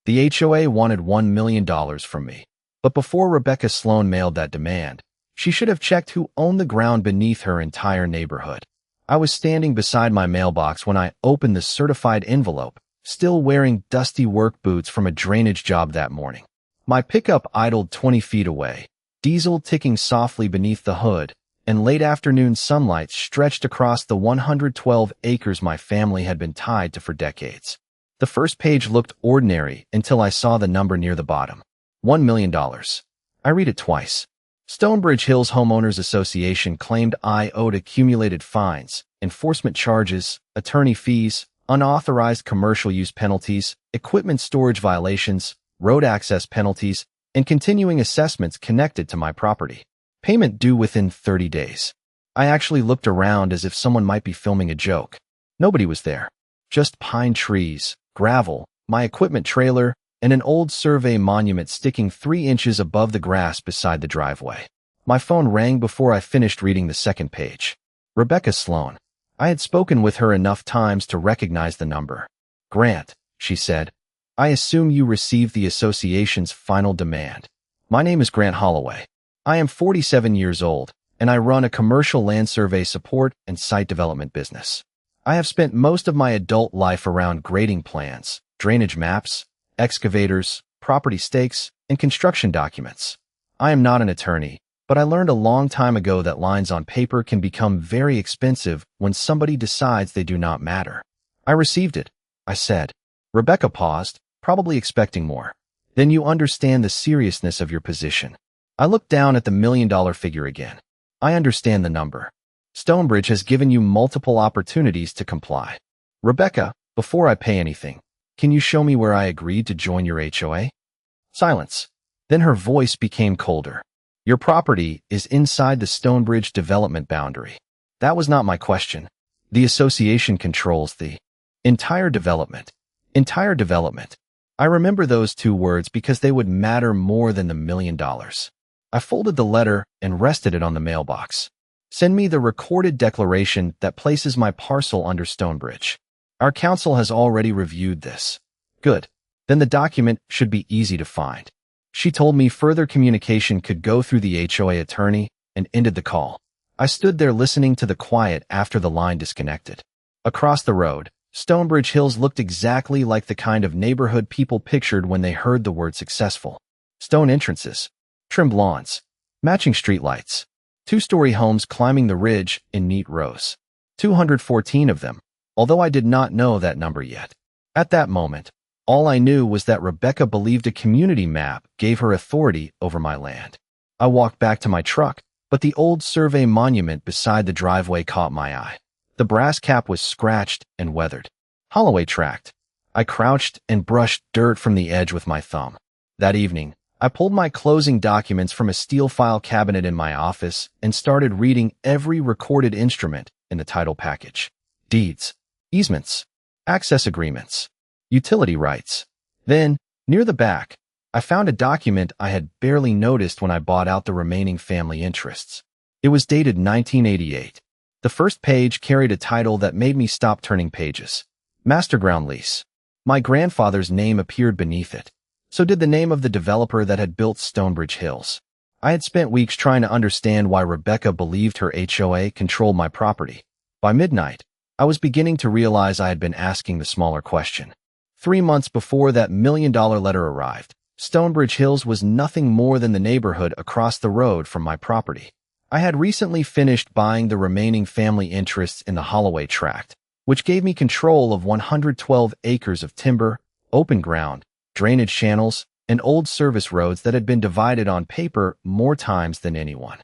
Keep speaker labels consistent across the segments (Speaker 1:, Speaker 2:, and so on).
Speaker 1: The HOA wanted $1 million from me. But before Rebecca Sloan mailed that demand, she should have checked who owned the ground beneath her entire neighborhood. I was standing beside my mailbox when I opened the certified envelope, still wearing dusty work boots from a drainage job that morning. My pickup idled 20 feet away, diesel ticking softly beneath the hood, and late afternoon sunlight stretched across the 112 acres my family had been tied to for decades. The first page looked ordinary until I saw the number near the bottom. $1 million. I read it twice. Stonebridge Hills Homeowners Association claimed I owed accumulated fines, enforcement charges, attorney fees, unauthorized commercial use penalties, equipment storage violations, road access penalties, and continuing assessments connected to my property. Payment due within 30 days. I actually looked around as if someone might be filming a joke. Nobody was there. Just pine trees, gravel, my equipment trailer, and an old survey monument sticking 3 inches above the grass beside the driveway. My phone rang before I finished reading the second page. Rebecca Sloan. I had spoken with her enough times to recognize the number. Grant, she said, I assume you received the association's final demand. My name is Grant Holloway. I am 47 years old, and I run a commercial land survey support and site development business. I have spent most of my adult life around grading plans, drainage maps, excavators, property stakes, and construction documents. I am not an attorney, but I learned a long time ago that lines on paper can become very expensive when somebody decides they do not matter. I received it, I said. Rebecca paused, probably expecting more. Then you understand the seriousness of your position. I looked down at the $1 million figure again. I understand the number. Stonebridge has given you multiple opportunities to comply. Rebecca, before I pay anything, can you show me where I agreed to join your HOA? Silence. Then her voice became colder. Your property is inside the Stonebridge development boundary. That was not my question. The association controls the entire development. Entire development. I remember those 2 words because they would matter more than the $1 million. I folded the letter and rested it on the mailbox. Send me the recorded declaration that places my parcel under Stonebridge. Our council has already reviewed this. Good. Then the document should be easy to find. She told me further communication could go through the HOA attorney and ended the call. I stood there listening to the quiet after the line disconnected. Across the road, Stonebridge Hills looked exactly like the kind of neighborhood people pictured when they heard the word successful. Stone entrances, trimmed lawns, matching streetlights, 2-story homes climbing the ridge in neat rows. 214 of them, although I did not know that number yet. At that moment, all I knew was that Rebecca believed a community map gave her authority over my land. I walked back to my truck, but the old survey monument beside the driveway caught my eye. The brass cap was scratched and weathered. Holloway tract. I crouched and brushed dirt from the edge with my thumb. That evening, I pulled my closing documents from a steel file cabinet in my office and started reading every recorded instrument in the title package. Deeds, easements, access agreements, utility rights. Then, near the back, I found a document I had barely noticed when I bought out the remaining family interests. It was dated 1988. The first page carried a title that made me stop turning pages. Master Ground Lease. My grandfather's name appeared beneath it. So did the name of the developer that had built Stonebridge Hills. I had spent weeks trying to understand why Rebecca believed her HOA controlled my property. By midnight, I was beginning to realize I had been asking the smaller question. 3 months before that $1 million letter arrived, Stonebridge Hills was nothing more than the neighborhood across the road from my property. I had recently finished buying the remaining family interests in the Holloway tract, which gave me control of 112 acres of timber, open ground, drainage channels, and old service roads that had been divided on paper more times than anyone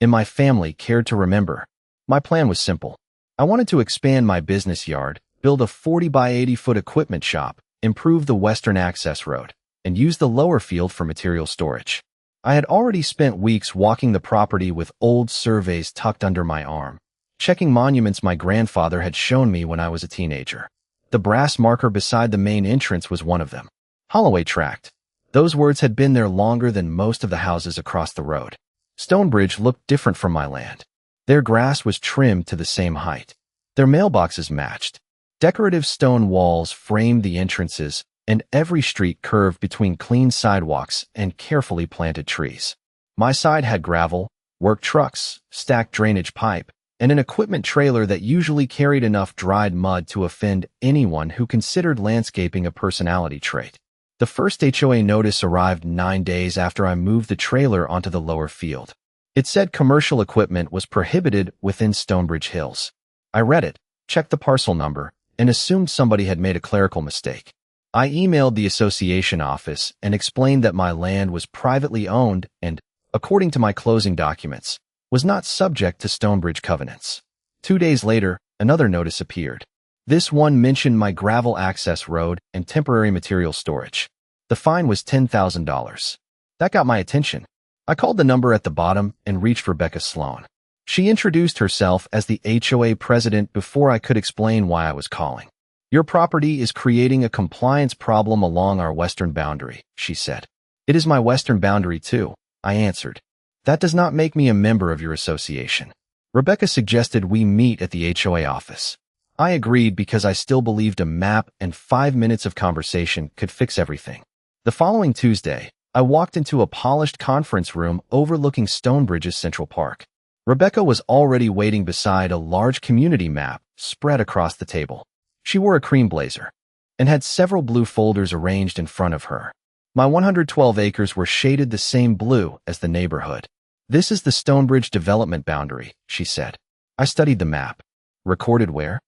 Speaker 1: in my family cared to remember. My plan was simple. I wanted to expand my business yard, build a 40 by 80 foot equipment shop, improve the western access road, and use the lower field for material storage. I had already spent weeks walking the property with old surveys tucked under my arm, checking monuments my grandfather had shown me when I was a teenager. The brass marker beside the main entrance was one of them. Holloway tract. Those words had been there longer than most of the houses across the road. Stonebridge looked different from my land. Their grass was trimmed to the same height. Their mailboxes matched. Decorative stone walls framed the entrances, and every street curved between clean sidewalks and carefully planted trees. My side had gravel, work trucks, stacked drainage pipe, and an equipment trailer that usually carried enough dried mud to offend anyone who considered landscaping a personality trait. The first HOA notice arrived 9 days after I moved the trailer onto the lower field. It said commercial equipment was prohibited within Stonebridge Hills. I read it, checked the parcel number, and assumed somebody had made a clerical mistake. I emailed the association office and explained that my land was privately owned and, according to my closing documents, was not subject to Stonebridge covenants. 2 days later, another notice appeared. This one mentioned my gravel access road and temporary material storage. The fine was $10,000. That got my attention. I called the number at the bottom and reached Rebecca Sloan. She introduced herself as the HOA president before I could explain why I was calling. "Your property is creating a compliance problem along our western boundary," she said. "It is my western boundary too," I answered. "That does not make me a member of your association." Rebecca suggested we meet at the HOA office. I agreed because I still believed a map and 5 minutes of conversation could fix everything. The following Tuesday, I walked into a polished conference room overlooking Stonebridge's Central Park. Rebecca was already waiting beside a large community map spread across the table. She wore a cream blazer and had several blue folders arranged in front of her. My 112 acres were shaded the same blue as the neighborhood. "This is the Stonebridge development boundary," she said. I studied the map. "Recorded where?"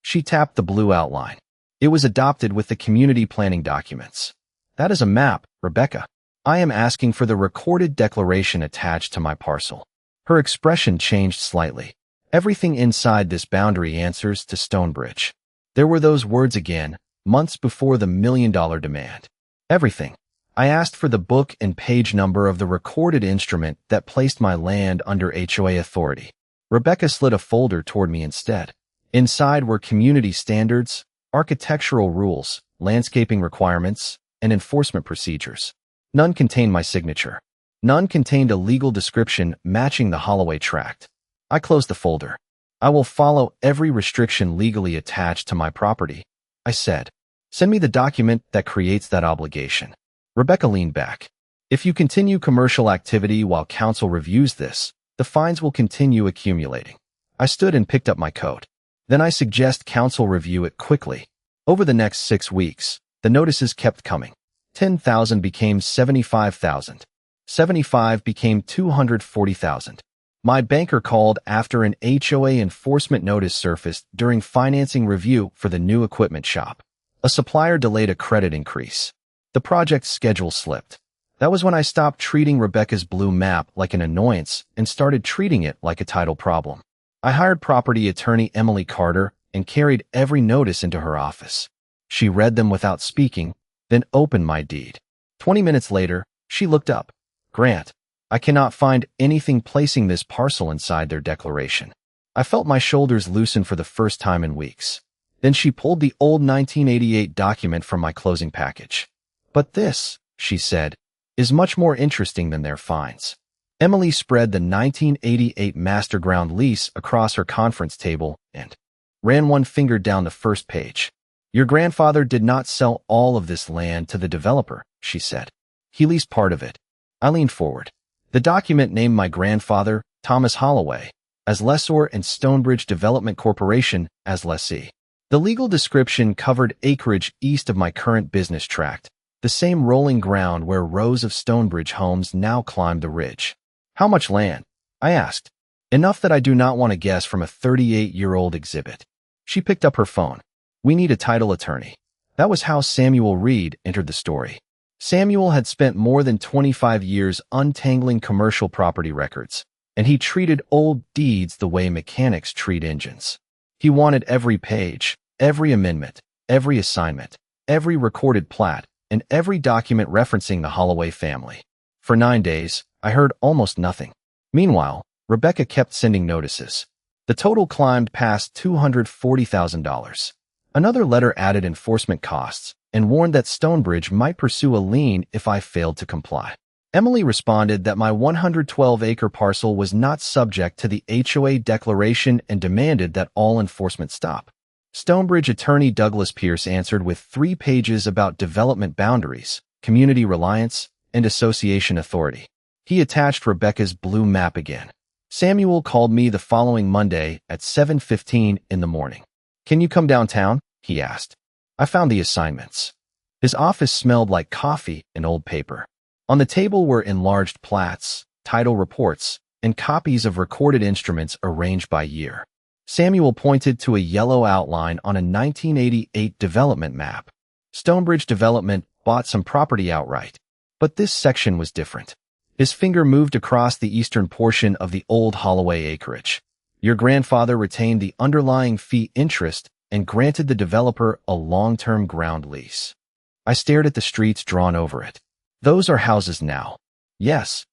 Speaker 1: She tapped the blue outline. "It was adopted with the community planning documents." "That is a map, Rebecca. I am asking for the recorded declaration attached to my parcel." Her expression changed slightly. "Everything inside this boundary answers to Stonebridge." There were those words again, months before the $1 million demand. Everything. I asked for the book and page number of the recorded instrument that placed my land under HOA authority. Rebecca slid a folder toward me instead. Inside were community standards, architectural rules, landscaping requirements, and enforcement procedures. None contained my signature. None contained a legal description matching the Holloway Tract. I closed the folder. "I will follow every restriction legally attached to my property," I said. "Send me the document that creates that obligation." Rebecca leaned back. "If you continue commercial activity while council reviews this, the fines will continue accumulating." I stood and picked up my coat. "Then I suggest council review it quickly." Over the next 6 weeks, the notices kept coming. 10,000 became 75,000. 75 became 240,000. My banker called after an HOA enforcement notice surfaced during financing review for the new equipment shop. A supplier delayed a credit increase. The project's schedule slipped. That was when I stopped treating Rebecca's blue map like an annoyance and started treating it like a title problem. I hired property attorney Emily Carter and carried every notice into her office. She read them without speaking, then opened my deed. 20 minutes later, she looked up. "Grant, I cannot find anything placing this parcel inside their declaration." I felt my shoulders loosen for the first time in weeks. Then she pulled the old 1988 document from my closing package. "But this," she said, "is much more interesting than their fines." Emily spread the 1988 master ground lease across her conference table and ran one finger down the first page. "Your grandfather did not sell all of this land to the developer," she said. "He leased part of it." I leaned forward. The document named my grandfather, Thomas Holloway, as lessor and Stonebridge Development Corporation as lessee. The legal description covered acreage east of my current business tract, the same rolling ground where rows of Stonebridge homes now climbed the ridge. "How much land?" I asked. Enough that I do not want to guess from a 38-year-old exhibit. She picked up her phone. "We need a title attorney." That was how Samuel Reed entered the story. Samuel had spent more than 25 years untangling commercial property records, and he treated old deeds the way mechanics treat engines. He wanted every page, every amendment, every assignment, every recorded plat, and every document referencing the Holloway family. For 9 days, I heard almost nothing. Meanwhile, Rebecca kept sending notices. The total climbed past $240,000. Another letter added enforcement costs and warned that Stonebridge might pursue a lien if I failed to comply. Emily responded that my 112-acre parcel was not subject to the HOA declaration and demanded that all enforcement stop. Stonebridge attorney Douglas Pierce answered with 3 pages about development boundaries, community reliance, and association authority. He attached Rebecca's blue map again. Samuel called me the following Monday at 7:15 in the morning. "Can you come downtown?" he asked. I found the assignments. His office smelled like coffee and old paper. On the table were enlarged plats, title reports, and copies of recorded instruments arranged by year. Samuel pointed to a yellow outline on a 1988 development map. Stonebridge Development bought some property outright, but this section was different. His finger moved across the eastern portion of the old Holloway acreage. Your grandfather retained the underlying fee interest and granted the developer a long-term ground lease. I stared at the streets drawn over it. Those are houses now. Yes.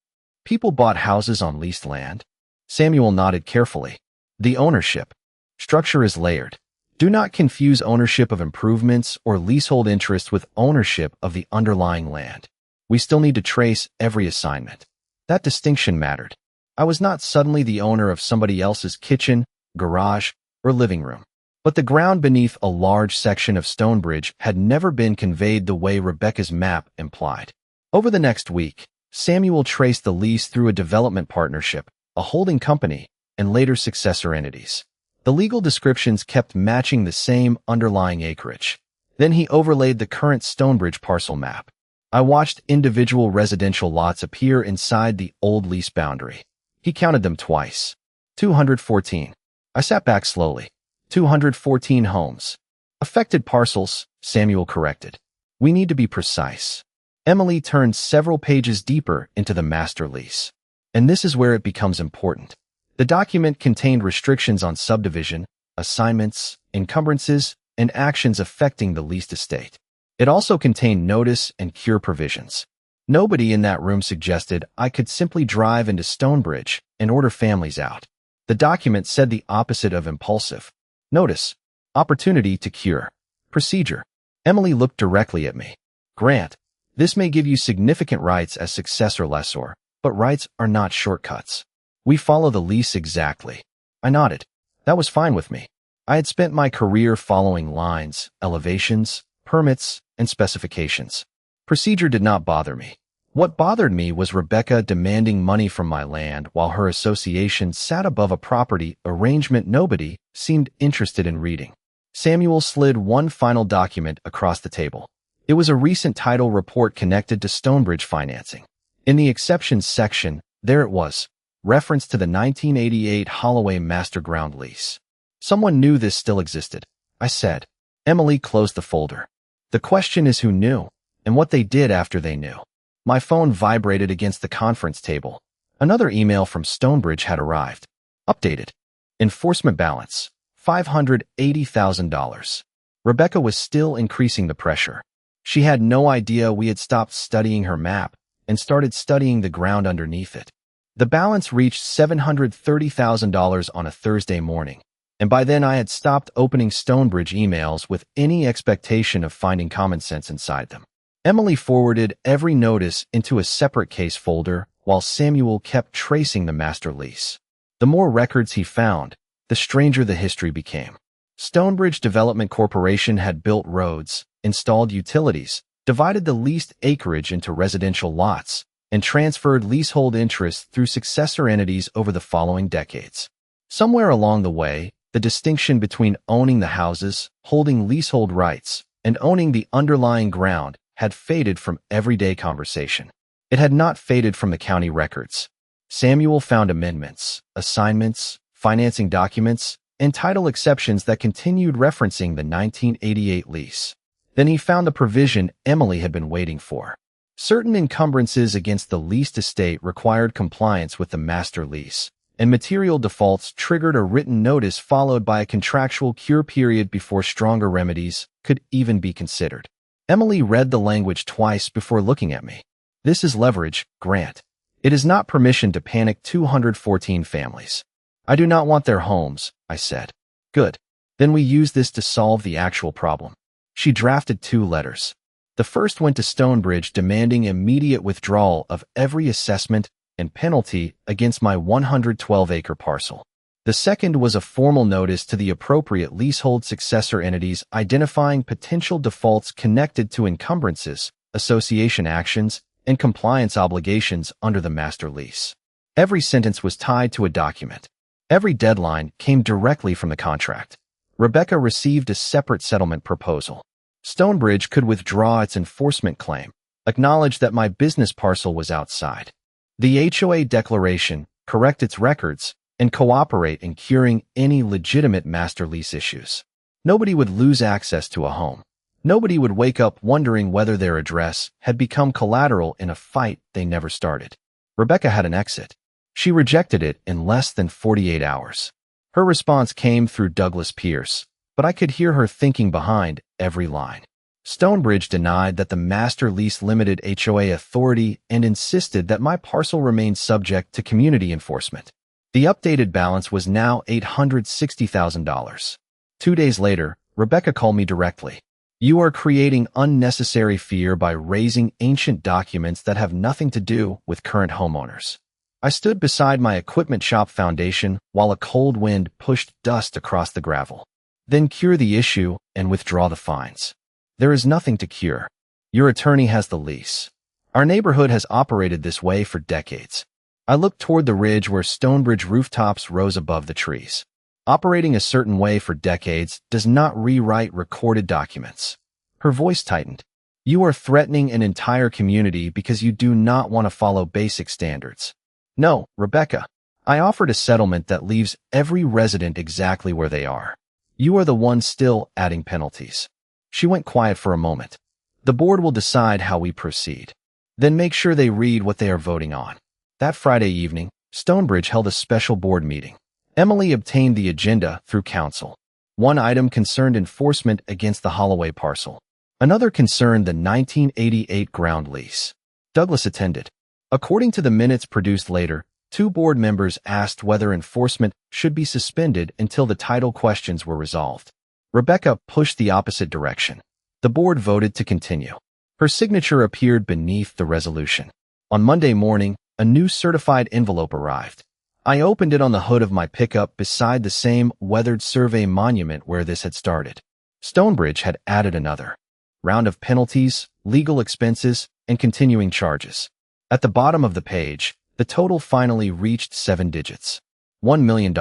Speaker 1: People bought houses on leased land. Samuel nodded carefully. The ownership structure is layered. Do not confuse ownership of improvements or leasehold interest with ownership of the underlying land. We still need to trace every assignment. That distinction mattered. I was not suddenly the owner of somebody else's kitchen, garage, or living room. But the ground beneath a large section of Stonebridge had never been conveyed the way Rebecca's map implied. Over the next week, Samuel traced the lease through a development partnership, a holding company, and later successor entities. The legal descriptions kept matching the same underlying acreage. Then he overlaid the current Stonebridge parcel map. I watched individual residential lots appear inside the old lease boundary. He counted them twice. 214. I sat back slowly. 214 homes. Affected parcels, Samuel corrected. We need to be precise. Emily turned several pages deeper into the master lease. And this is where it becomes important. The document contained restrictions on subdivision, assignments, encumbrances, and actions affecting the leased estate. It also contained notice and cure provisions. Nobody in that room suggested I could simply drive into Stonebridge and order families out. The document said the opposite of impulsive. Notice, opportunity to cure, procedure. Emily looked directly at me. Grant, this may give you significant rights as successor lessor, but rights are not shortcuts. We follow the lease exactly. I nodded. That was fine with me. I had spent my career following lines, elevations, permits, and specifications. Procedure did not bother me. What bothered me was Rebecca demanding money from my land while her association sat above a property arrangement nobody seemed interested in reading. Samuel slid one final document across the table. It was a recent title report connected to Stonebridge financing. In the exceptions section, there it was, reference to the 1988 Holloway master ground lease. Someone knew this still existed, I said. Emily closed the folder. The question is who knew, and what they did after they knew. My phone vibrated against the conference table. Another email from Stonebridge had arrived. Updated. Enforcement balance, $580,000. Rebecca was still increasing the pressure. She had no idea we had stopped studying her map and started studying the ground underneath it. The balance reached $730,000 on a Thursday morning, and by then I had stopped opening Stonebridge emails with any expectation of finding common sense inside them. Emily forwarded every notice into a separate case folder while Samuel kept tracing the master lease. The more records he found, the stranger the history became. Stonebridge Development Corporation had built roads, installed utilities, divided the leased acreage into residential lots, and transferred leasehold interests through successor entities over the following decades. Somewhere along the way, the distinction between owning the houses, holding leasehold rights, and owning the underlying ground had faded from everyday conversation. It had not faded from the county records. Samuel found amendments, assignments, financing documents, and title exceptions that continued referencing the 1988 lease. Then he found the provision Emily had been waiting for. Certain encumbrances against the leased estate required compliance with the master lease, and material defaults triggered a written notice followed by a contractual cure period before stronger remedies could even be considered. Emily read the language twice before looking at me. This is leverage, Grant. It is not permission to panic 214 families. I do not want their homes, I said. Good. Then we use this to solve the actual problem. She drafted 2 letters. The first went to Stonebridge demanding immediate withdrawal of every assessment and penalty against my 112-acre parcel. The second was a formal notice to the appropriate leasehold successor entities identifying potential defaults connected to encumbrances, association actions, and compliance obligations under the master lease. Every sentence was tied to a document. Every deadline came directly from the contract. Rebecca received a separate settlement proposal. Stonebridge could withdraw its enforcement claim, acknowledge that my business parcel was outside the HOA declaration, correct its records, and cooperate in curing any legitimate master lease issues. Nobody would lose access to a home. Nobody would wake up wondering whether their address had become collateral in a fight they never started. Rebecca had an exit. She rejected it in less than 48 hours. Her response came through Douglas Pierce, but I could hear her thinking behind every line. Stonebridge denied that the master lease limited HOA authority and insisted that my parcel remained subject to community enforcement. The updated balance was now $860,000. 2 days later, Rebecca called me directly. "You are creating unnecessary fear by raising ancient documents that have nothing to do with current homeowners." I stood beside my equipment shop foundation while a cold wind pushed dust across the gravel. "Then cure the issue and withdraw the fines." "There is nothing to cure. Your attorney has the lease. Our neighborhood has operated this way for decades." I looked toward the ridge where Stonebridge rooftops rose above the trees. Operating a certain way for decades does not rewrite recorded documents. Her voice tightened. "You are threatening an entire community because you do not want to follow basic standards." "No, Rebecca. I offered a settlement that leaves every resident exactly where they are. You are the one still adding penalties." She went quiet for a moment. "The board will decide how we proceed. Then make sure they read what they are voting on." That Friday evening, Stonebridge held a special board meeting. Emily obtained the agenda through counsel. One item concerned enforcement against the Holloway parcel. Another concerned the 1988 ground lease. Douglas attended. According to the minutes produced later, 2 board members asked whether enforcement should be suspended until the title questions were resolved. Rebecca pushed the opposite direction. The board voted to continue. Her signature appeared beneath the resolution. On Monday morning, a new certified envelope arrived. I opened it on the hood of my pickup beside the same weathered survey monument where this had started. Stonebridge had added another round of penalties, legal expenses, and continuing charges. At the bottom of the page, the total finally reached 7 digits. $1 million.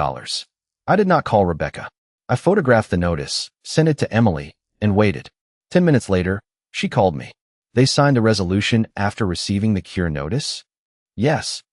Speaker 1: I did not call Rebecca. I photographed the notice, sent it to Emily, and waited. 10 minutes later, she called me. "They signed the resolution after receiving the cure notice?" "Yes."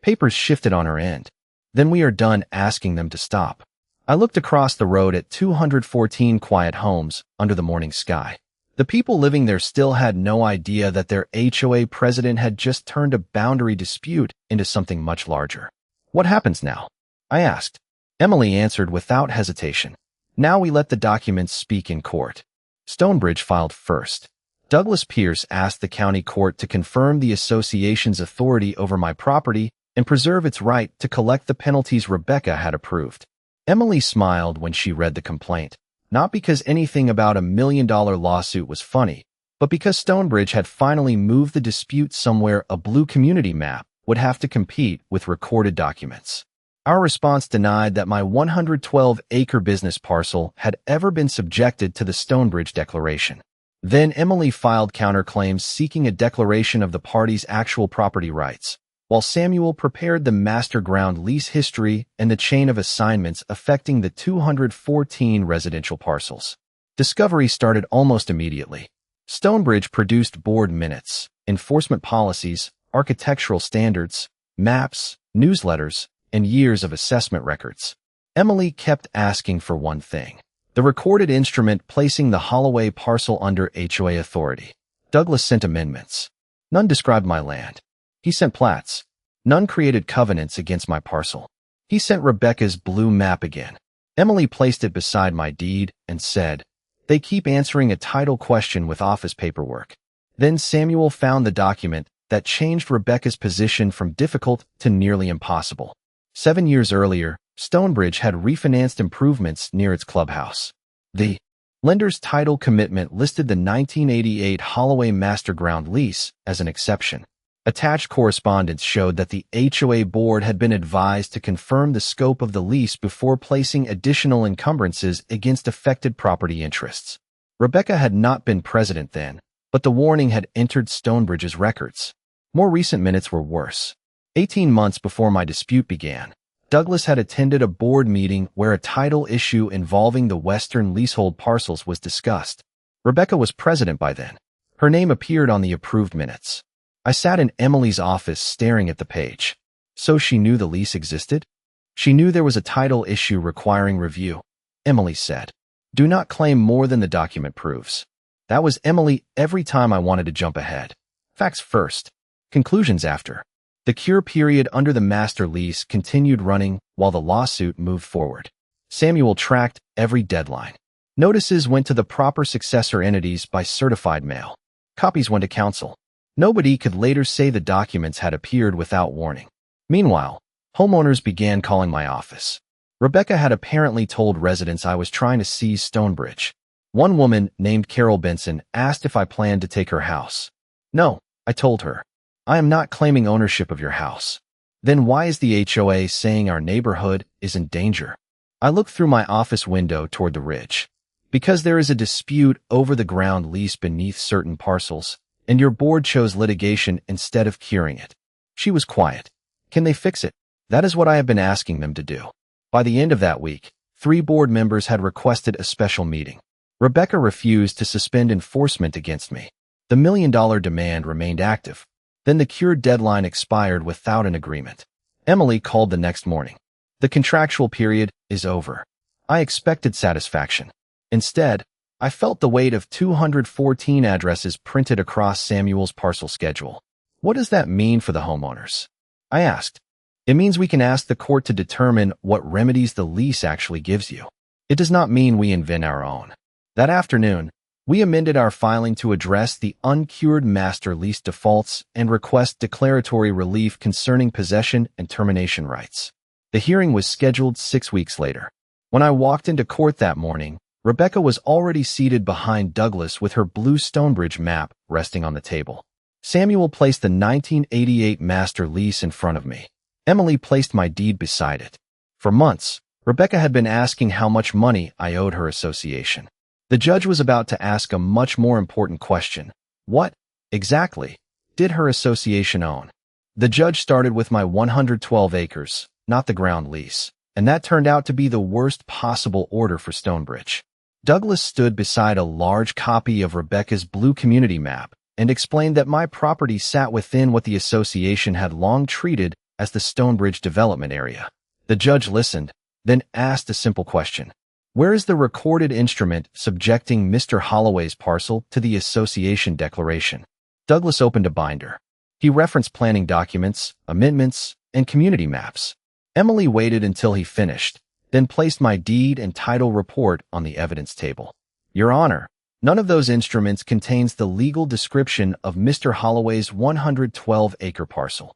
Speaker 1: Papers shifted on her end. "Then we are done asking them to stop." I looked across the road at 214 quiet homes under the morning sky. The people living there still had no idea that their HOA president had just turned a boundary dispute into something much larger. "What happens now?" I asked. Emily answered without hesitation. "Now we let the documents speak in court." Stonebridge filed first. Douglas Pierce asked the county court to confirm the association's authority over my property and preserve its right to collect the penalties Rebecca had approved. Emily smiled when she read the complaint, not because anything about $1 million lawsuit was funny, but because Stonebridge had finally moved the dispute somewhere a blue community map would have to compete with recorded documents. Our response denied that my 112-acre business parcel had ever been subjected to the Stonebridge Declaration. Then Emily filed counterclaims seeking a declaration of the party's actual property rights, while Samuel prepared the master ground lease history and the chain of assignments affecting the 214 residential parcels. Discovery started almost immediately. Stonebridge produced board minutes, enforcement policies, architectural standards, maps, newsletters, and years of assessment records. Emily kept asking for one thing: the recorded instrument placing the Holloway parcel under HOA authority. Douglas sent amendments. None described my land. He sent plats. None created covenants against my parcel. He sent Rebecca's blue map again. Emily placed it beside my deed and said, "They keep answering a title question with office paperwork." Then Samuel found the document that changed Rebecca's position from difficult to nearly impossible. 7 years earlier, Stonebridge had refinanced improvements near its clubhouse. The lender's title commitment listed the 1988 Holloway master ground lease as an exception. Attached correspondence showed that the HOA board had been advised to confirm the scope of the lease before placing additional encumbrances against affected property interests. Rebecca had not been president then, but the warning had entered Stonebridge's records. More recent minutes were worse. 18 months before my dispute began, Douglas had attended a board meeting where a title issue involving the western leasehold parcels was discussed. Rebecca was president by then. Her name appeared on the approved minutes. I sat in Emily's office staring at the page. So she knew the lease existed? She knew there was a title issue requiring review. Emily said, "Do not claim more than the document proves." That was Emily every time I wanted to jump ahead. Facts first, conclusions after. The cure period under the master lease continued running while the lawsuit moved forward. Samuel tracked every deadline. Notices went to the proper successor entities by certified mail. Copies went to council. Nobody could later say the documents had appeared without warning. Meanwhile, homeowners began calling my office. Rebecca had apparently told residents I was trying to seize Stonebridge. One woman, named Carol Benson, asked if I planned to take her house. No, I told her. I am not claiming ownership of your house. Then why is the HOA saying our neighborhood is in danger? I looked through my office window toward the ridge. Because there is a dispute over the ground lease beneath certain parcels, and your board chose litigation instead of curing it. She was quiet. Can they fix it? That is what I have been asking them to do. By the end of that week, 3 board members had requested a special meeting. Rebecca refused to suspend enforcement against me. The $1 million demand remained active. Then the cure deadline expired without an agreement. Emily called the next morning. The contractual period is over. I expected satisfaction. Instead, I felt the weight of 214 addresses printed across Samuel's parcel schedule. What does that mean for the homeowners? I asked. It means we can ask the court to determine what remedies the lease actually gives you. It does not mean we invent our own. That afternoon, we amended our filing to address the uncured master lease defaults and request declaratory relief concerning possession and termination rights. The hearing was scheduled 6 weeks later. When I walked into court that morning, Rebecca was already seated behind Douglas with her blue Stonebridge map resting on the table. Samuel placed the 1988 master lease in front of me. Emily placed my deed beside it. For months, Rebecca had been asking how much money I owed her association. The judge was about to ask a much more important question. What, exactly, did her association own? The judge started with my 112 acres, not the ground lease, and that turned out to be the worst possible order for Stonebridge. Douglas stood beside a large copy of Rebecca's blue community map and explained that my property sat within what the association had long treated as the Stonebridge development area. The judge listened, then asked a simple question. Where is the recorded instrument subjecting Mr. Holloway's parcel to the association declaration? Douglas opened a binder. He referenced planning documents, amendments, and community maps. Emily waited until he finished, then placed my deed and title report on the evidence table. Your Honor, none of those instruments contains the legal description of Mr. Holloway's 112-acre parcel.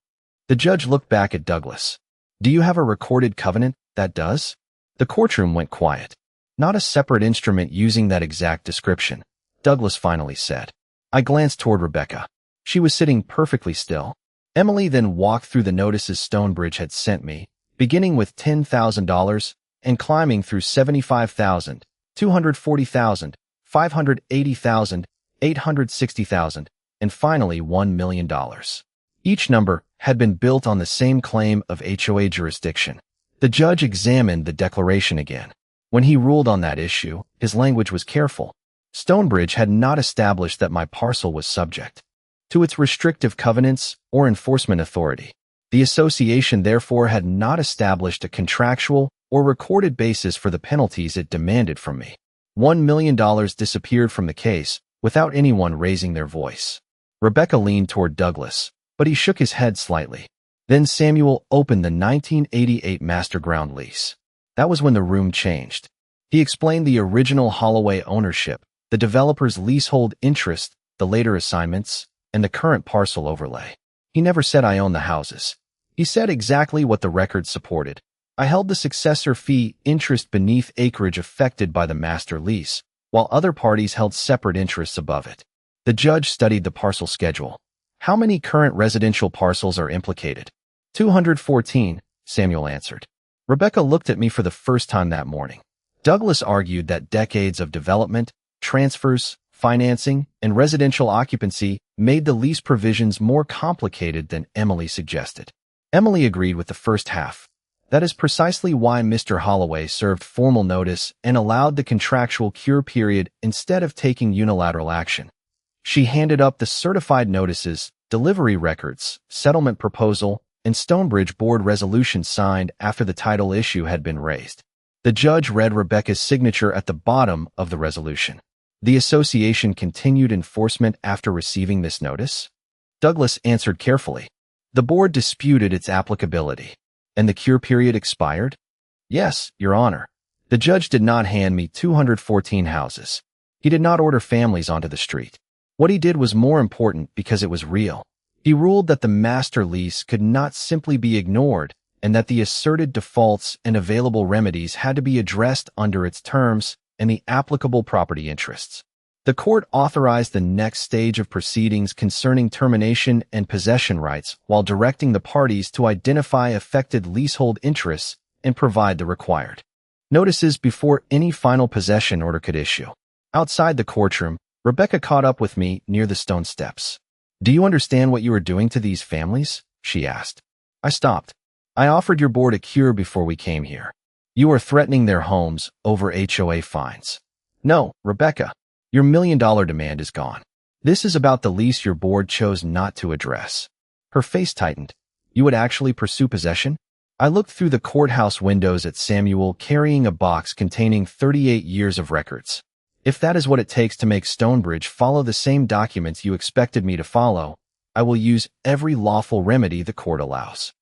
Speaker 1: The judge looked back at Douglas. Do you have a recorded covenant that does? The courtroom went quiet. Not a separate instrument using that exact description, Douglas finally said. I glanced toward Rebecca. She was sitting perfectly still. Emily then walked through the notices Stonebridge had sent me, beginning with $10,000 and climbing through $75,000, $240,000, $580,000, $860,000, and finally $1 million. Each number had been built on the same claim of HOA jurisdiction. The judge examined the declaration again. When he ruled on that issue, his language was careful. Stonebridge had not established that my parcel was subject to its restrictive covenants or enforcement authority. The association therefore had not established a contractual or recorded basis for the penalties it demanded from me. $1 million disappeared from the case without anyone raising their voice. Rebecca leaned toward Douglas, but he shook his head slightly. Then Samuel opened the 1988 master ground lease. That was when the room changed. He explained the original Holloway ownership, the developer's leasehold interest, the later assignments, and the current parcel overlay. He never said I owned the houses. He said exactly what the record supported. I held the successor fee interest beneath acreage affected by the master lease, while other parties held separate interests above it. The judge studied the parcel schedule. How many current residential parcels are implicated? 214, Samuel answered. Rebecca looked at me for the first time that morning. Douglas argued that decades of development, transfers, financing, and residential occupancy made the lease provisions more complicated than Emily suggested. Emily agreed with the first half. That is precisely why Mr. Holloway served formal notice and allowed the contractual cure period instead of taking unilateral action. She handed up the certified notices, delivery records, settlement proposal, and Stonebridge board resolution signed after the title issue had been raised. The judge read Rebecca's signature at the bottom of the resolution. The association continued enforcement after receiving this notice? Douglas answered carefully. The board disputed its applicability. And the cure period expired? Yes, Your Honor. The judge did not hand me 214 houses. He did not order families onto the street. What he did was more important because it was real. He ruled that the master lease could not simply be ignored and that the asserted defaults and available remedies had to be addressed under its terms and the applicable property interests. The court authorized the next stage of proceedings concerning termination and possession rights while directing the parties to identify affected leasehold interests and provide the required notices before any final possession order could issue. Outside the courtroom, Rebecca caught up with me near the stone steps. Do you understand what you are doing to these families? She asked. I stopped. I offered your board a cure before we came here. You are threatening their homes over HOA fines. No, Rebecca. Your $1 million demand is gone. This is about the lease your board chose not to address. Her face tightened. You would actually pursue possession? I looked through the courthouse windows at Samuel carrying a box containing 38 years of records. If that is what it takes to make Stonebridge follow the same documents you expected me to follow, I will use every lawful remedy the court allows.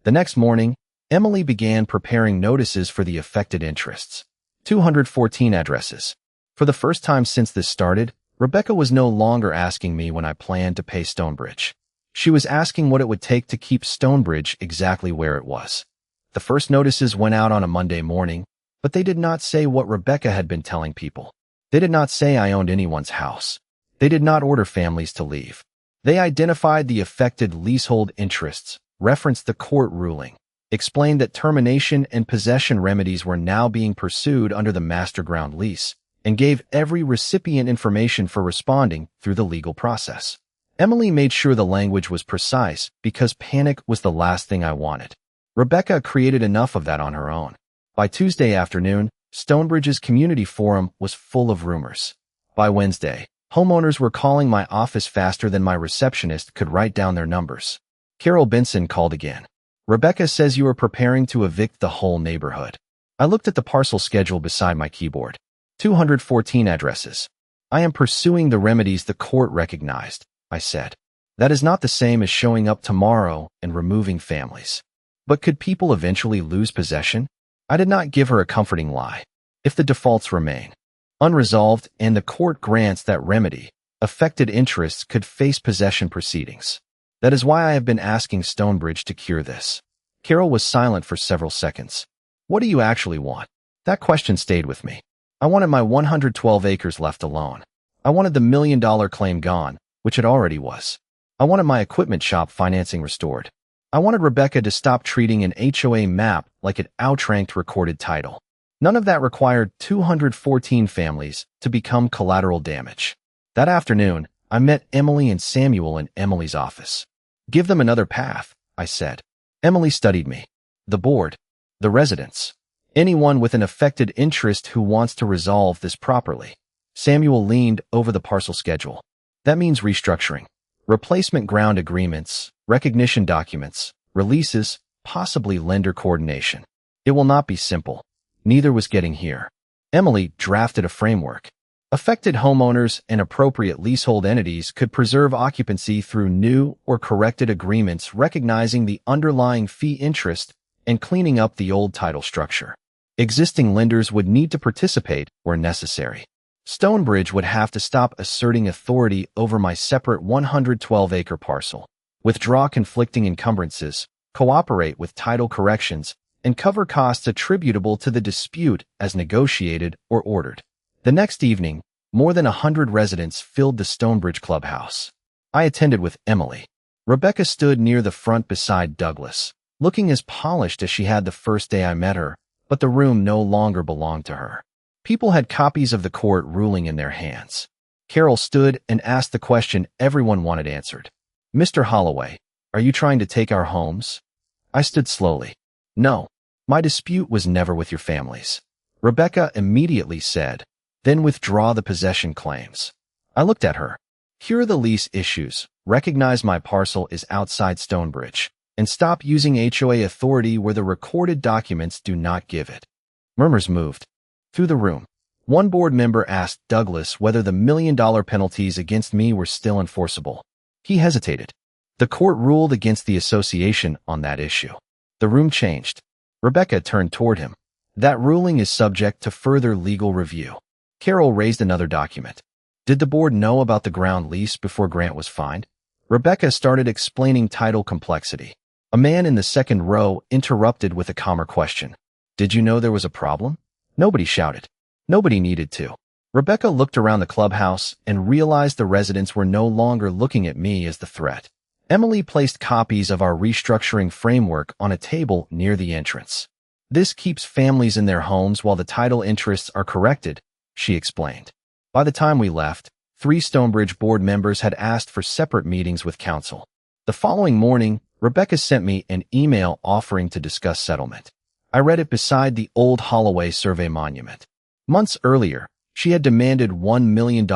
Speaker 1: The next morning, Emily began preparing notices for the affected interests. 214 addresses. For the first time since this started, Rebecca was no longer asking me when I planned to pay Stonebridge. She was asking what it would take to keep Stonebridge exactly where it was. The first notices went out on a Monday morning, but they did not say what Rebecca had been telling people. They did not say I owned anyone's house. They did not order families to leave. They identified the affected leasehold interests, referenced the court ruling, explained that termination and possession remedies were now being pursued under the master ground lease, and gave every recipient information for responding through the legal process. Emily made sure the language was precise because panic was the last thing I wanted. Rebecca created enough of that on her own. By Tuesday afternoon, Stonebridge's community forum was full of rumors. By Wednesday, homeowners were calling my office faster than my receptionist could write down their numbers. Carol Benson called again. Rebecca says you are preparing to evict the whole neighborhood. I looked at the parcel schedule beside my keyboard. 214 addresses. I am pursuing the remedies the court recognized, I said. That is not the same as showing up tomorrow and removing families. But could people eventually lose possession? I did not give her a comforting lie. If the defaults remain unresolved and the court grants that remedy, affected interests could face possession proceedings. That is why I have been asking Stonebridge to cure this. Carol was silent for several seconds. What do you actually want? That question stayed with me. I wanted my 112 acres left alone. I wanted the $1 million claim gone, which it already was. I wanted my equipment shop financing restored. I wanted Rebecca to stop treating an HOA map like an outranked recorded title. None of that required 214 families to become collateral damage. That afternoon, I met Emily and Samuel in Emily's office. Give them another path, I said. Emily studied me. The board. The residents. Anyone with an affected interest who wants to resolve this properly. Samuel leaned over the parcel schedule. That means restructuring. Replacement ground agreements, recognition documents, releases, possibly lender coordination. It will not be simple. Neither was getting here. Emily drafted a framework. Affected homeowners and appropriate leasehold entities could preserve occupancy through new or corrected agreements recognizing the underlying fee interest and cleaning up the old title structure. Existing lenders would need to participate where necessary. Stonebridge would have to stop asserting authority over my separate 112-acre parcel, withdraw conflicting encumbrances, cooperate with title corrections, and cover costs attributable to the dispute as negotiated or ordered. The next evening, more than 100 residents filled the Stonebridge clubhouse. I attended with Emily. Rebecca stood near the front beside Douglas, looking as polished as she had the first day I met her, but the room no longer belonged to her. People had copies of the court ruling in their hands. Carol stood and asked the question everyone wanted answered. "Mr. Holloway, are you trying to take our homes?" I stood slowly. "No, my dispute was never with your families," Rebecca immediately said. "Then withdraw the possession claims." I looked at her. "Cure the lease issues, recognize my parcel is outside Stonebridge, and stop using HOA authority where the recorded documents do not give it." Murmurs moved through the room. One board member asked Douglas whether the $1 million penalties against me were still enforceable. He hesitated. The court ruled against the association on that issue. The room changed. Rebecca turned toward him. "That ruling is subject to further legal review." Carol raised another document. "Did the board know about the ground lease before Grant was fined?" Rebecca started explaining title complexity. A man in the second row interrupted with a calmer question. "Did you know there was a problem?" Nobody shouted. Nobody needed to. Rebecca looked around the clubhouse and realized the residents were no longer looking at me as the threat. Emily placed copies of our restructuring framework on a table near the entrance. "This keeps families in their homes while the title interests are corrected," she explained. By the time we left, 3 Stonebridge board members had asked for separate meetings with council. The following morning, Rebecca sent me an email offering to discuss settlement. I read it beside the old Holloway survey monument. Months earlier, she had demanded $1 million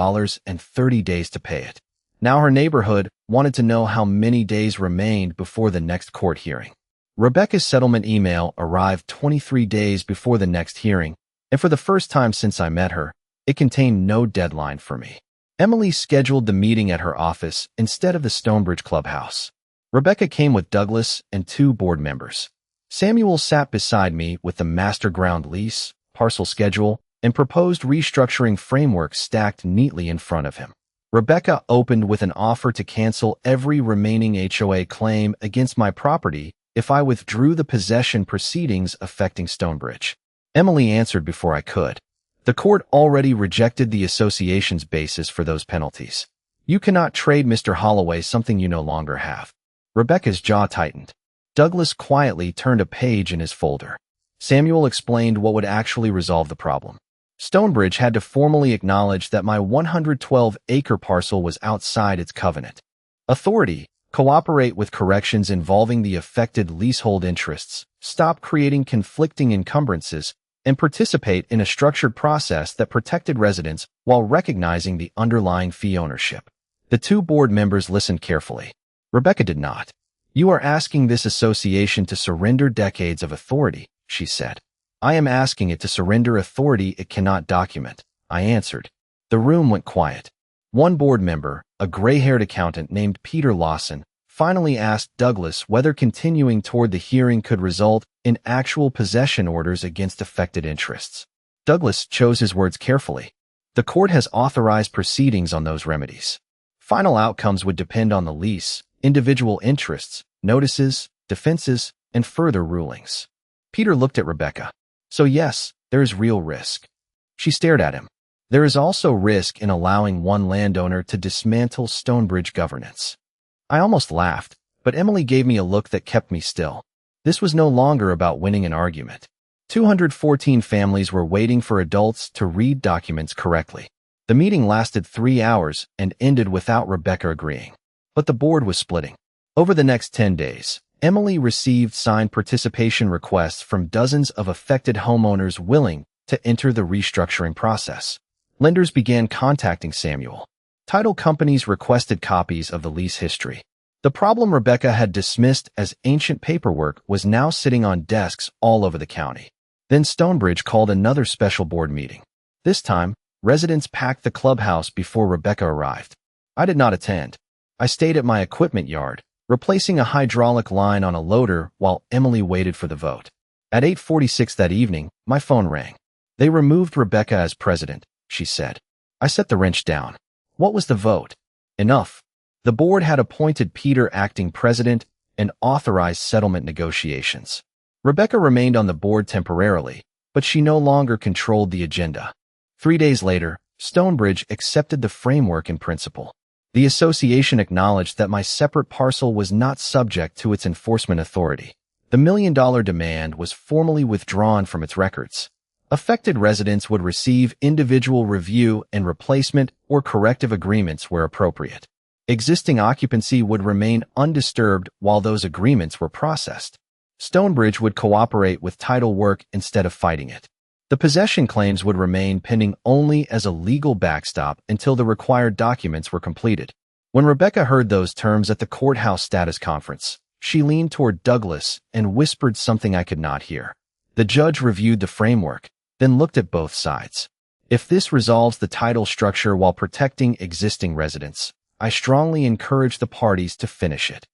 Speaker 1: and 30 days to pay it. Now her neighborhood wanted to know how many days remained before the next court hearing. Rebecca's settlement email arrived 23 days before the next hearing, and for the first time since I met her, it contained no deadline for me. Emily scheduled the meeting at her office instead of the Stonebridge clubhouse. Rebecca came with Douglas and 2 board members. Samuel sat beside me with the master ground lease, parcel schedule, and proposed restructuring framework stacked neatly in front of him. Rebecca opened with an offer to cancel every remaining HOA claim against my property if I withdrew the possession proceedings affecting Stonebridge. Emily answered before I could. "The court already rejected the association's basis for those penalties. You cannot trade Mr. Holloway something you no longer have." Rebecca's jaw tightened. Douglas quietly turned a page in his folder. Samuel explained what would actually resolve the problem. Stonebridge had to formally acknowledge that my 112-acre parcel was outside its covenant. Authority, cooperate with corrections involving the affected leasehold interests, stop creating conflicting encumbrances, and participate in a structured process that protected residents while recognizing the underlying fee ownership. The 2 board members listened carefully. Rebecca did not. "You are asking this association to surrender decades of authority," she said. "I am asking it to surrender authority it cannot document," I answered. The room went quiet. One board member, a gray-haired accountant named Peter Lawson, finally asked Douglas whether continuing toward the hearing could result in actual possession orders against affected interests. Douglas chose his words carefully. "The court has authorized proceedings on those remedies. Final outcomes would depend on the lease, individual interests, notices, defenses, and further rulings." Peter looked at Rebecca. "So yes, there is real risk." She stared at him. "There is also risk in allowing one landowner to dismantle Stonebridge governance." I almost laughed, but Emily gave me a look that kept me still. This was no longer about winning an argument. 214 families were waiting for adults to read documents correctly. The meeting lasted 3 hours and ended without Rebecca agreeing. But the board was splitting. Over the next 10 days, Emily received signed participation requests from dozens of affected homeowners willing to enter the restructuring process. Lenders began contacting Samuel. Title companies requested copies of the lease history. The problem Rebecca had dismissed as ancient paperwork was now sitting on desks all over the county. Then Stonebridge called another special board meeting. This time, residents packed the clubhouse before Rebecca arrived. I did not attend. I stayed at my equipment yard, replacing a hydraulic line on a loader while Emily waited for the vote. At 8:46 that evening, my phone rang. "They removed Rebecca as president," she said. I set the wrench down. What was the vote? Enough. The board had appointed Peter acting president and authorized settlement negotiations. Rebecca remained on the board temporarily, but she no longer controlled the agenda. 3 days later, Stonebridge accepted the framework in principle. The association acknowledged that my separate parcel was not subject to its enforcement authority. The $1 million demand was formally withdrawn from its records. Affected residents would receive individual review and replacement or corrective agreements where appropriate. Existing occupancy would remain undisturbed while those agreements were processed. Stonebridge would cooperate with title work instead of fighting it. The possession claims would remain pending only as a legal backstop until the required documents were completed. When Rebecca heard those terms at the courthouse status conference, she leaned toward Douglas and whispered something I could not hear. The judge reviewed the framework, then looked at both sides. If this resolves the title structure while protecting existing residents, I strongly encourage the parties to finish it.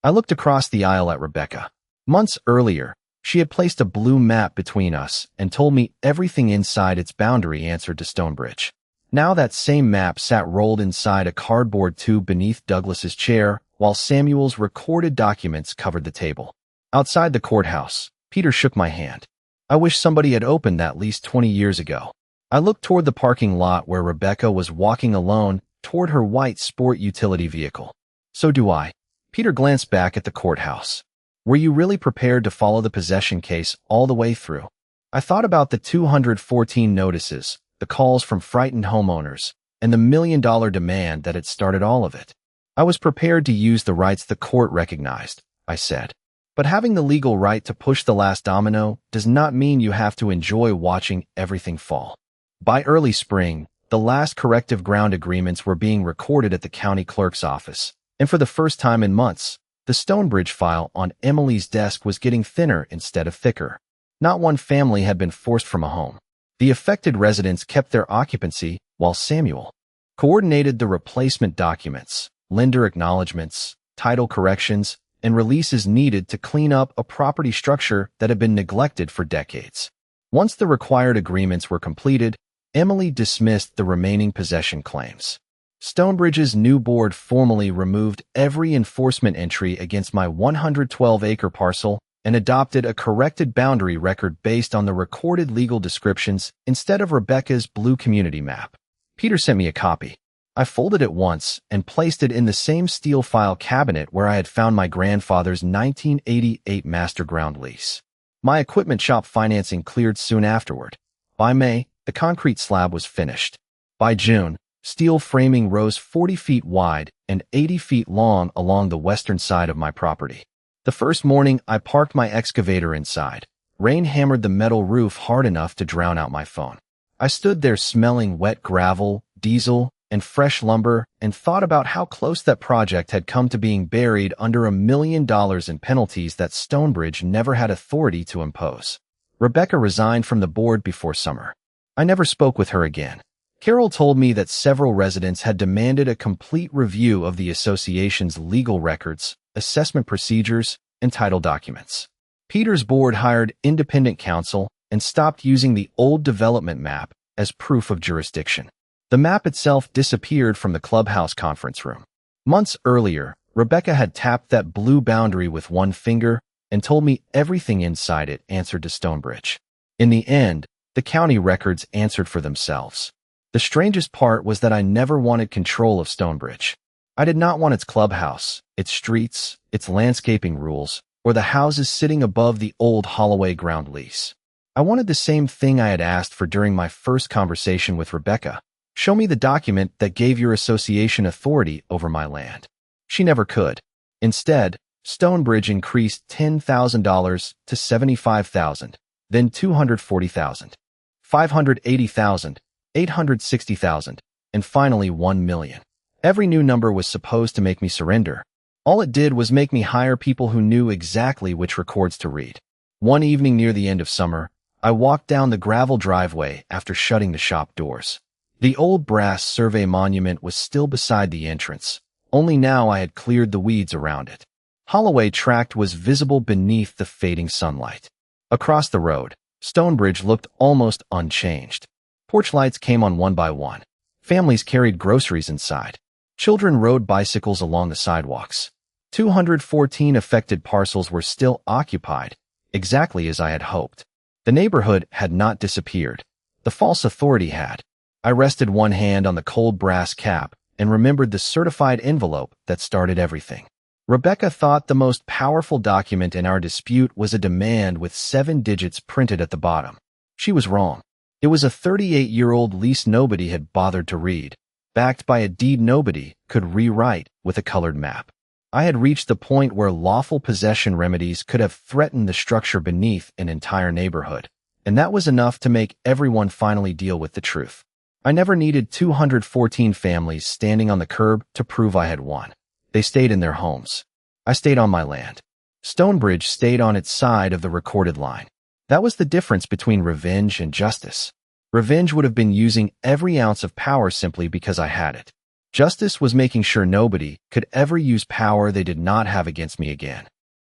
Speaker 1: I looked across the aisle at Rebecca. Months earlier, she had placed a blue map between us and told me everything inside its boundary answered to Stonebridge. Now that same map sat rolled inside a cardboard tube beneath Douglas's chair, while Samuel's recorded documents covered the table. Outside the courthouse, Peter shook my hand. I wish somebody had opened that at least 20 years ago. I looked toward the parking lot where Rebecca was walking alone toward her white sport utility vehicle. So do I. Peter glanced back at the courthouse. Were you really prepared to follow the possession case all the way through? I thought about the 214 notices, the calls from frightened homeowners, and the $1 million demand that had started all of it. I was prepared to use the rights the court recognized, I said. But having the legal right to push the last domino does not mean you have to enjoy watching everything fall. By early spring, the last corrective ground agreements were being recorded at the county clerk's office, and for the first time in months, the Stonebridge file on Emily's desk was getting thinner instead of thicker. Not one family had been forced from a home. The affected residents kept their occupancy, while Samuel coordinated the replacement documents, lender acknowledgments, title corrections, and releases needed to clean up a property structure that had been neglected for decades. Once the required agreements were completed, Emily dismissed the remaining possession claims. Stonebridge's new board formally removed every enforcement entry against my 112-acre parcel and adopted a corrected boundary record based on the recorded legal descriptions instead of Rebecca's blue community map. Peter sent me a copy. I folded it once and placed it in the same steel file cabinet where I had found my grandfather's 1988 master ground lease. My equipment shop financing cleared soon afterward. By May, the concrete slab was finished. By June, steel framing rose 40 feet wide and 80 feet long along the western side of my property. The first morning, I parked my excavator inside. Rain hammered the metal roof hard enough to drown out my phone. I stood there smelling wet gravel, diesel, and fresh lumber and thought about how close that project had come to being buried under $1 million in penalties that Stonebridge never had authority to impose. Rebecca resigned from the board before summer. I never spoke with her again. Carol told me that several residents had demanded a complete review of the association's legal records, assessment procedures, and title documents. Peter's board hired independent counsel and stopped using the old development map as proof of jurisdiction. The map itself disappeared from the clubhouse conference room. Months earlier, Rebecca had tapped that blue boundary with one finger and told me everything inside it answered to Stonebridge. In the end, the county records answered for themselves. The strangest part was that I never wanted control of Stonebridge. I did not want its clubhouse, its streets, its landscaping rules, or the houses sitting above the old HOA ground lease. I wanted the same thing I had asked for during my first conversation with Rebecca. Show me the document that gave your association authority over my land. She never could. Instead, Stonebridge increased $10,000 to $75,000, then $240,000, $580,000, $860,000, and finally $1 million. Every new number was supposed to make me surrender. All it did was make me hire people who knew exactly which records to read. One evening near the end of summer, I walked down the gravel driveway after shutting the shop doors. The old brass survey monument was still beside the entrance, only now I had cleared the weeds around it. Holloway Tract was visible beneath the fading sunlight. Across the road, Stonebridge looked almost unchanged. Porch lights came on one by one. Families carried groceries inside. Children rode bicycles along the sidewalks. 214 affected parcels were still occupied, exactly as I had hoped. The neighborhood had not disappeared. The false authority had. I rested one hand on the cold brass cap and remembered the certified envelope that started everything. Rebecca thought the most powerful document in our dispute was a demand with 7 digits printed at the bottom. She was wrong. It was a 38-year-old lease nobody had bothered to read, backed by a deed nobody could rewrite with a colored map. I had reached the point where lawful possession remedies could have threatened the structure beneath an entire neighborhood, and that was enough to make everyone finally deal with the truth. I never needed 214 families standing on the curb to prove I had won. They stayed in their homes. I stayed on my land. Stonebridge stayed on its side of the recorded line. That was the difference between revenge and justice. Revenge would have been using every ounce of power simply because I had it. Justice was making sure nobody could ever use power they did not have against me again.